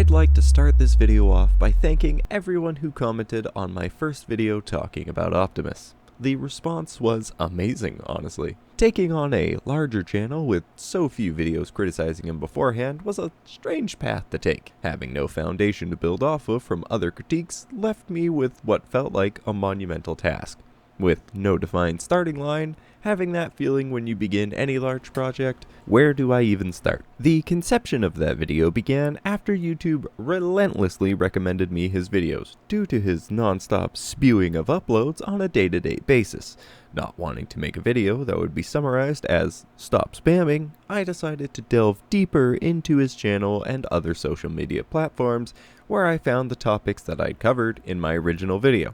I'd like to start this video off by thanking everyone who commented on my first video talking about Optimus. The response was amazing, honestly. Taking on a larger channel with so few videos criticizing him beforehand was a strange path to take. Having no foundation to build off of from other critiques left me with what felt like a monumental task. With no defined starting line, having that feeling when you begin any large project, where do I even start? The conception of that video began after YouTube relentlessly recommended me his videos due to his non-stop spewing of uploads on a day-to-day basis. Not wanting to make a video that would be summarized as "stop spamming," I decided to delve deeper into his channel and other social media platforms where I found the topics that I'd covered in my original video.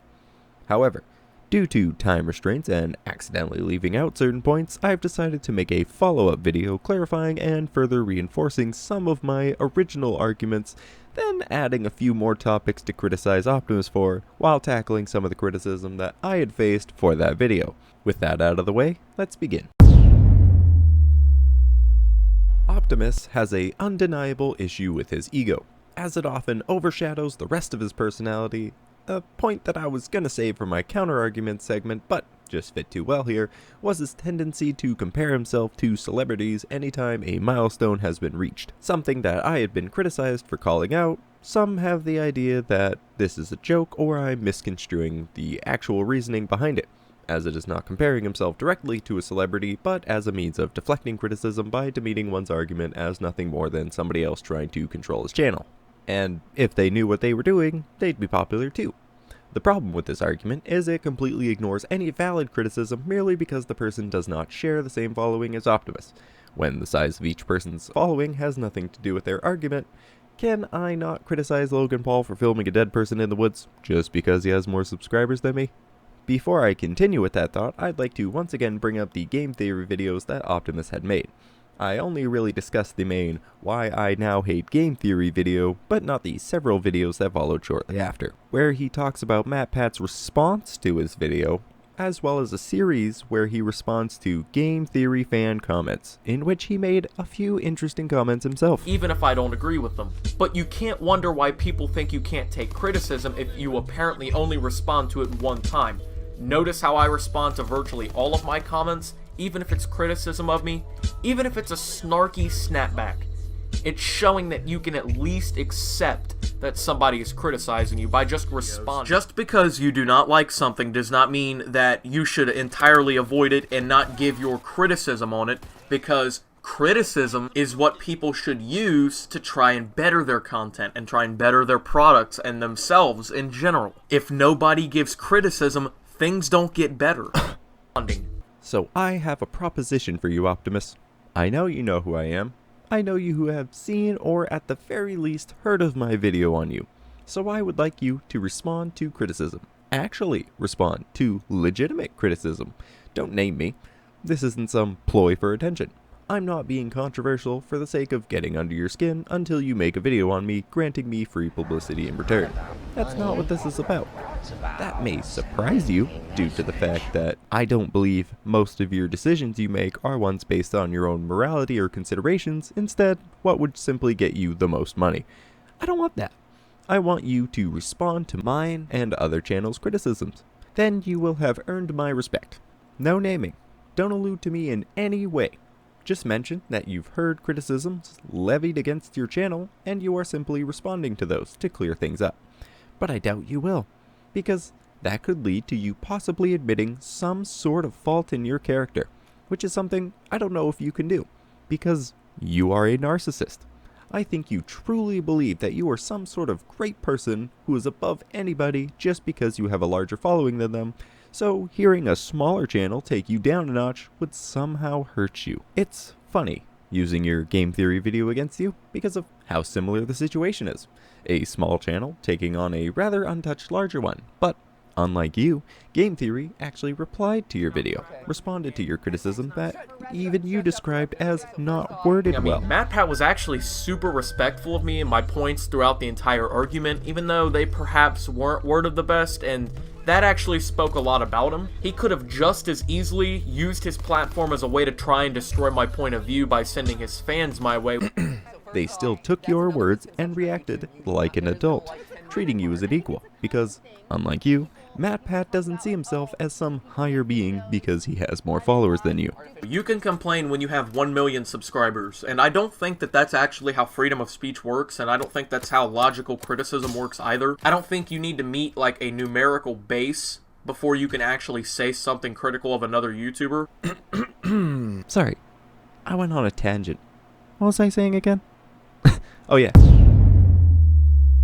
However, due to time restraints and accidentally leaving out certain points, I've decided to make a follow-up video clarifying and further reinforcing some of my original arguments, then adding a few more topics to criticize Optimus for, while tackling some of the criticism that I had faced for that video. With that out of the way, let's begin. Optimus has an undeniable issue with his ego, as it often overshadows the rest of his personality. A point that I was gonna save for my counter-argument segment, but just fit too well here, was his tendency to compare himself to celebrities anytime a milestone has been reached. Something that I had been criticized for calling out. Some have the idea that this is a joke or I'm misconstruing the actual reasoning behind it, as it is not comparing himself directly to a celebrity, but as a means of deflecting criticism by demeaning one's argument as nothing more than somebody else trying to control his channel. And if they knew what they were doing, they'd be popular too. The problem with this argument is it completely ignores any valid criticism merely because the person does not share the same following as Optimus. When the size of each person's following has nothing to do with their argument, can I not criticize Logan Paul for filming a dead person in the woods just because he has more subscribers than me? Before I continue with that thought, I'd like to once again bring up the game theory videos that Optimus had made. I only really discussed the main "Why I Now Hate Game Theory" video, but not the several videos that followed shortly after, where he talks about MatPat's response to his video, as well as a series where he responds to game theory fan comments, in which he made a few interesting comments himself. Even if I don't agree with them. But you can't wonder why people think you can't take criticism if you apparently only respond to it one time. Notice how I respond to virtually all of my comments, even if it's criticism of me, even if it's a snarky snapback. It's showing that you can at least accept that somebody is criticizing you by just responding. Just because you do not like something does not mean that you should entirely avoid it and not give your criticism on it, because criticism is what people should use to try and better their content and try and better their products and themselves in general. If nobody gives criticism, things don't get better. So I have a proposition for you, Optimus. I know you know who I am. I know you who have seen or at the very least heard of my video on you. So I would like you to respond to criticism. Actually respond to legitimate criticism. Don't name me. This isn't some ploy for attention. I'm not being controversial for the sake of getting under your skin until you make a video on me, granting me free publicity in return. That's not what this is about. That may surprise you, due to the fact that I don't believe most of your decisions you make are ones based on your own morality or considerations, instead, what would simply get you the most money. I don't want that. I want you to respond to mine and other channels' criticisms. Then you will have earned my respect. No naming. Don't allude to me in any way. Just mention that you've heard criticisms levied against your channel and you are simply responding to those to clear things up. But I doubt you will, because that could lead to you possibly admitting some sort of fault in your character, which is something I don't know if you can do, because you are a narcissist. I think you truly believe that you are some sort of great person who is above anybody just because you have a larger following than them. So hearing a smaller channel take you down a notch would somehow hurt you. It's funny using your game theory video against you because of how similar the situation is. A small channel taking on a rather untouched larger one, but unlike you, game theory actually replied to your video, responded to your criticism that even you described as not worded well. MatPat was actually super respectful of me and my points throughout the entire argument, even though they perhaps weren't worded the best, and that actually spoke a lot about him. He could have just as easily used his platform as a way to try and destroy my point of view by sending his fans my way. they still took your words and reacted like an adult, treating you as an equal, because, unlike you, MatPat doesn't see himself as some higher being because he has more followers than you. You can complain when you have 1 million subscribers, and I don't think that that's actually how freedom of speech works, and I don't think that's how logical criticism works either. I don't think you need to meet, like, a numerical base before you can actually say something critical of another YouTuber. Sorry, I went on a tangent. What was I saying again? Oh yeah.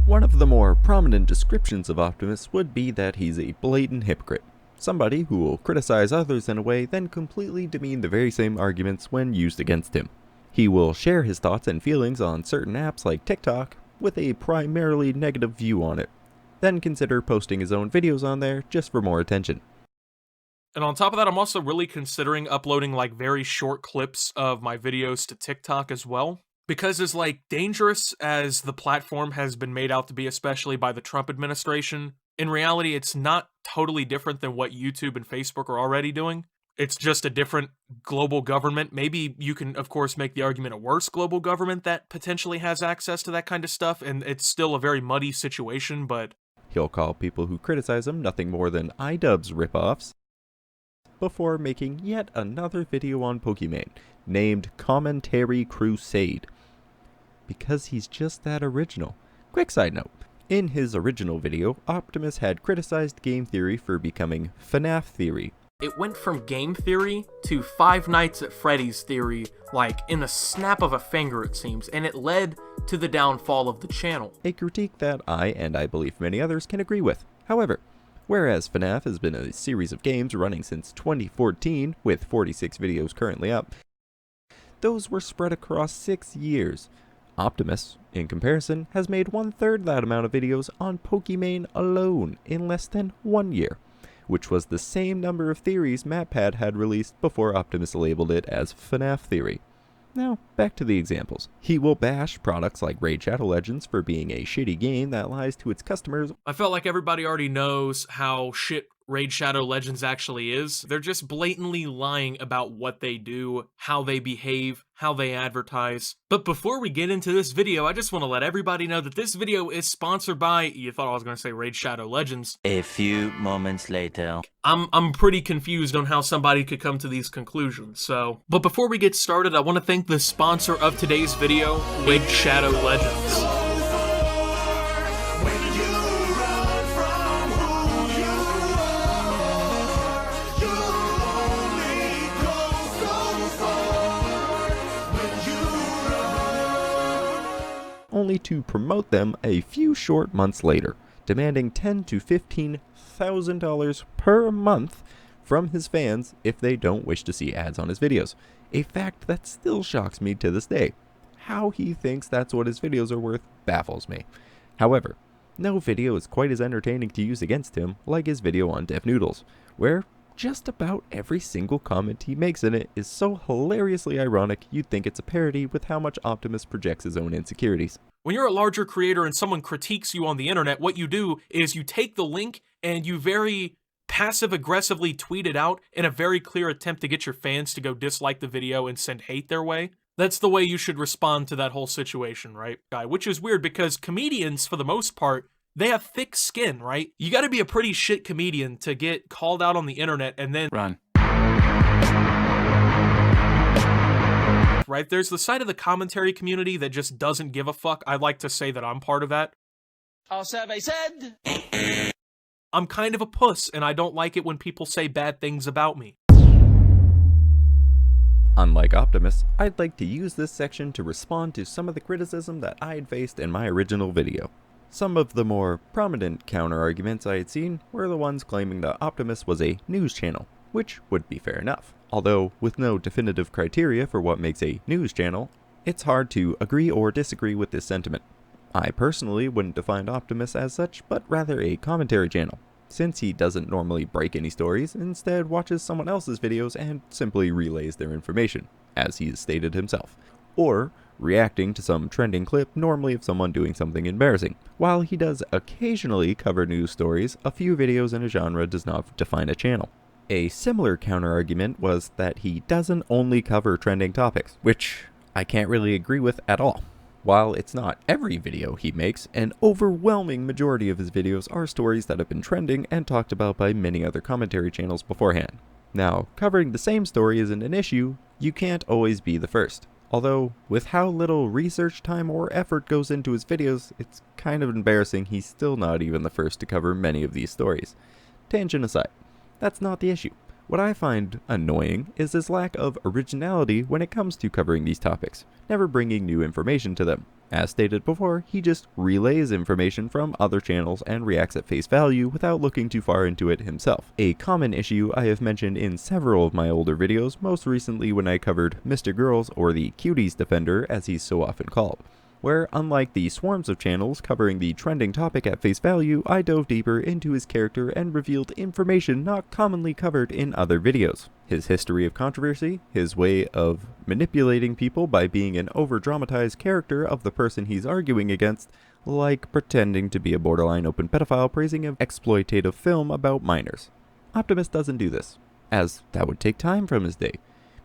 One of the more prominent descriptions of Optimus would be that he's a blatant hypocrite. Somebody who will criticize others in a way, then completely demean the very same arguments when used against him. He will share his thoughts and feelings on certain apps like TikTok with a primarily negative view on it, then consider posting his own videos on there just for more attention. And on top of that, I'm also really considering uploading like very short clips of my videos to TikTok as well. Because as like dangerous as the platform has been made out to be, especially by the Trump administration, in reality, it's not totally different than what YouTube and Facebook are already doing. It's just a different global government. Maybe you can, of course, make the argument a worse global government that potentially has access to that kind of stuff, and it's still a very muddy situation, but... He'll call people who criticize him nothing more than iDubbbz ripoffs, before making yet another video on Pokimane, named Commentary Crusade. Because he's just that original. Quick side note. In his original video, Optimus had criticized game theory for becoming FNAF theory. It went from game theory to Five Nights at Freddy's theory, like in the snap of a finger it seems, and it led to the downfall of the channel. A critique that I, and I believe many others, can agree with. However, whereas FNAF has been a series of games running since 2014, with 46 videos currently up, those were spread across 6 years. Optimus, in comparison, has made 1/3 that amount of videos on Pokimane alone in less than 1 year, which was the same number of theories MatPat had released before Optimus labeled it as FNAF theory. Now, back to the examples. He will bash products like Raid Shadow Legends for being a shitty game that lies to its customers. I felt like everybody already knows how shit Raid Shadow Legends actually is. They're just blatantly lying about what they do, how they behave, how they advertise. But before we get into this video, I just want to let everybody know that this video is sponsored by, you thought I was going to say Raid Shadow Legends. A few moments later. I'm pretty confused on how somebody could come to these conclusions, so. But before we get started, I want to thank the sponsor of today's video, Raid Shadow Legends. Only to promote them a few short months later, demanding $10,000 to $15,000 per month from his fans if they don't wish to see ads on his videos. A fact that still shocks me to this day. How he thinks that's what his videos are worth baffles me. However, no video is quite as entertaining to use against him like his video on Deaf Noodles, where just about every single comment he makes in it is so hilariously ironic you'd think it's a parody with how much Optimus projects his own insecurities. When you're a larger creator and someone critiques you on the internet, what you do is you take the link and you very passive-aggressively tweet it out in a very clear attempt to get your fans to go dislike the video and send hate their way. That's the way you should respond to that whole situation, right, guy? Which is weird because comedians, for the most part, they have thick skin, right? You gotta be a pretty shit comedian to get called out on the internet and then Run. Right? There's the side of the commentary community that just doesn't give a fuck. I like to say that I'm part of that. Our survey said... I'm kind of a puss, and I don't like it when people say bad things about me. Unlike Optimus, I'd like to use this section to respond to some of the criticism that I had faced in my original video. Some of the more prominent counter-arguments I had seen were the ones claiming that Optimus was a news channel, which would be fair enough. Although, with no definitive criteria for what makes a news channel, it's hard to agree or disagree with this sentiment. I personally wouldn't define Optimus as such, but rather a commentary channel, since he doesn't normally break any stories, instead watches someone else's videos and simply relays their information, as he's stated himself, or reacting to some trending clip normally of someone doing something embarrassing. While he does occasionally cover news stories, a few videos in a genre does not define a channel. A similar counter-argument was that he doesn't only cover trending topics, which I can't really agree with at all. While it's not every video he makes, an overwhelming majority of his videos are stories that have been trending and talked about by many other commentary channels beforehand. Now, covering the same story isn't an issue, you can't always be the first. Although, with how little research time or effort goes into his videos, it's kind of embarrassing he's still not even the first to cover many of these stories. Tangent aside, that's not the issue. What I find annoying is his lack of originality when it comes to covering these topics, never bringing new information to them. As stated before, he just relays information from other channels and reacts at face value without looking too far into it himself. A common issue I have mentioned in several of my older videos, most recently when I covered Mr. Girls, or the Cuties Defender as he's so often called, where unlike the swarms of channels covering the trending topic at face value, I dove deeper into his character and revealed information not commonly covered in other videos. His history of controversy, his way of manipulating people by being an over-dramatized character of the person he's arguing against, like pretending to be a borderline open pedophile praising an exploitative film about minors. Optimus doesn't do this, as that would take time from his day,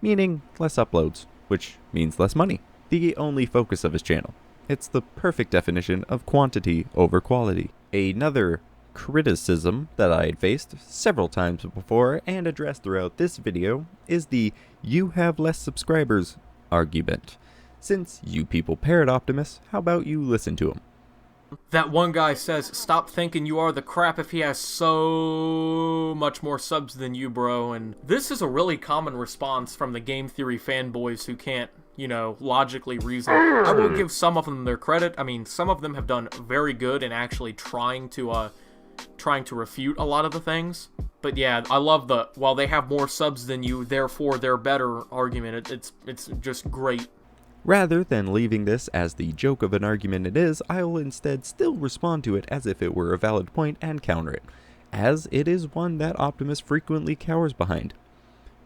meaning less uploads, which means less money. The only focus of his channel. It's the perfect definition of quantity over quality. Another criticism that I had faced several times before and addressed throughout this video is the "you have less subscribers" argument. Since you people parrot Optimus, how about you listen to him? That one guy says, "Stop thinking you are the crap if he has so much more subs than you, bro." And this is a really common response from the game theory fanboys who can't, logically reason. I will give some of them their credit. I mean, some of them have done very good in actually trying to refute a lot of the things. But yeah, I love the "while they have more subs than you, therefore they're better" argument. It's just great. Rather than leaving this as the joke of an argument it is, I will instead still respond to it as if it were a valid point and counter it, as it is one that Optimus frequently cowers behind.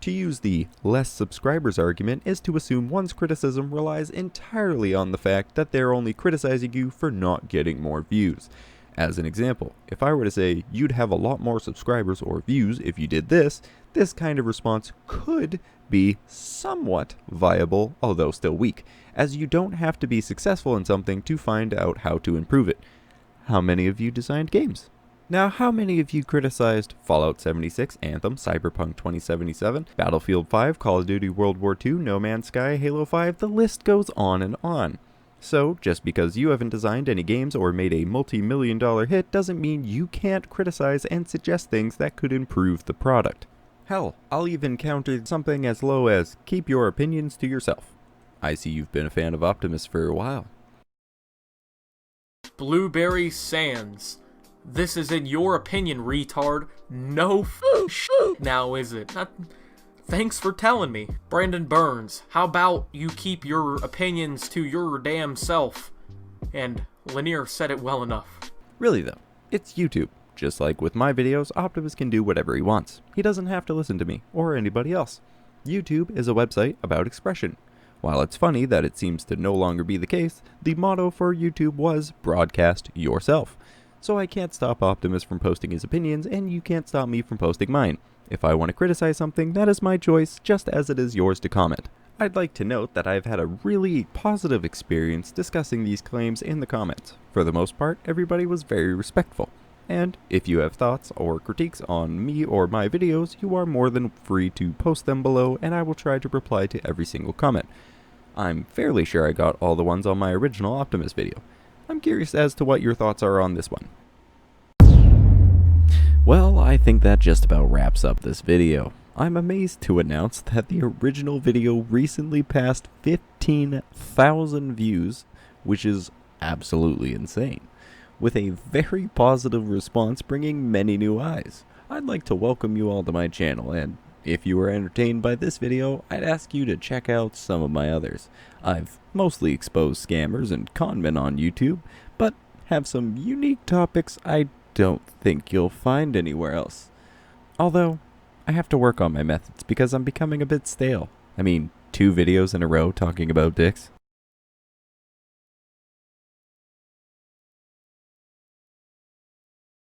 To use the less subscribers argument is to assume one's criticism relies entirely on the fact that they're only criticizing you for not getting more views. As an example, if I were to say you'd have a lot more subscribers or views if you did this, this kind of response could be somewhat viable, although still weak, as you don't have to be successful in something to find out how to improve it. How many of you designed games? Now, how many of you criticized Fallout 76, Anthem, Cyberpunk 2077, Battlefield 5, Call of Duty World War II, No Man's Sky, Halo 5, the list goes on and on. So, just because you haven't designed any games or made a multi-million-dollar hit doesn't mean you can't criticize and suggest things that could improve the product. Hell, I'll even counter something as low as keep your opinions to yourself. I see you've been a fan of Optimus for a while. Blueberry Sands. This is in your opinion, retard. No now, is it? Thanks for telling me. Brandon Burns, how about you keep your opinions to your damn self? And Lanier said it well enough. Really though, it's YouTube. Just like with my videos, Optimus can do whatever he wants. He doesn't have to listen to me, or anybody else. YouTube is a website about expression. While it's funny that it seems to no longer be the case, the motto for YouTube was broadcast yourself. So I can't stop Optimus from posting his opinions, and you can't stop me from posting mine. If I want to criticize something, that is my choice, just as it is yours to comment. I'd like to note that I've had a really positive experience discussing these claims in the comments. For the most part, everybody was very respectful. And if you have thoughts or critiques on me or my videos, you are more than free to post them below, and I will try to reply to every single comment. I'm fairly sure I got all the ones on my original Optimus video. I'm curious as to what your thoughts are on this one. Well, I think that just about wraps up this video. I'm amazed to announce that the original video recently passed 15,000 views, which is absolutely insane, with a very positive response bringing many new eyes. I'd like to welcome you all to my channel, and if you were entertained by this video, I'd ask you to check out some of my others. I've mostly exposed scammers and conmen on YouTube, but have some unique topics I don't think you'll find anywhere else. Although, I have to work on my methods because I'm becoming a bit stale. I mean, 2 videos in a row talking about dicks.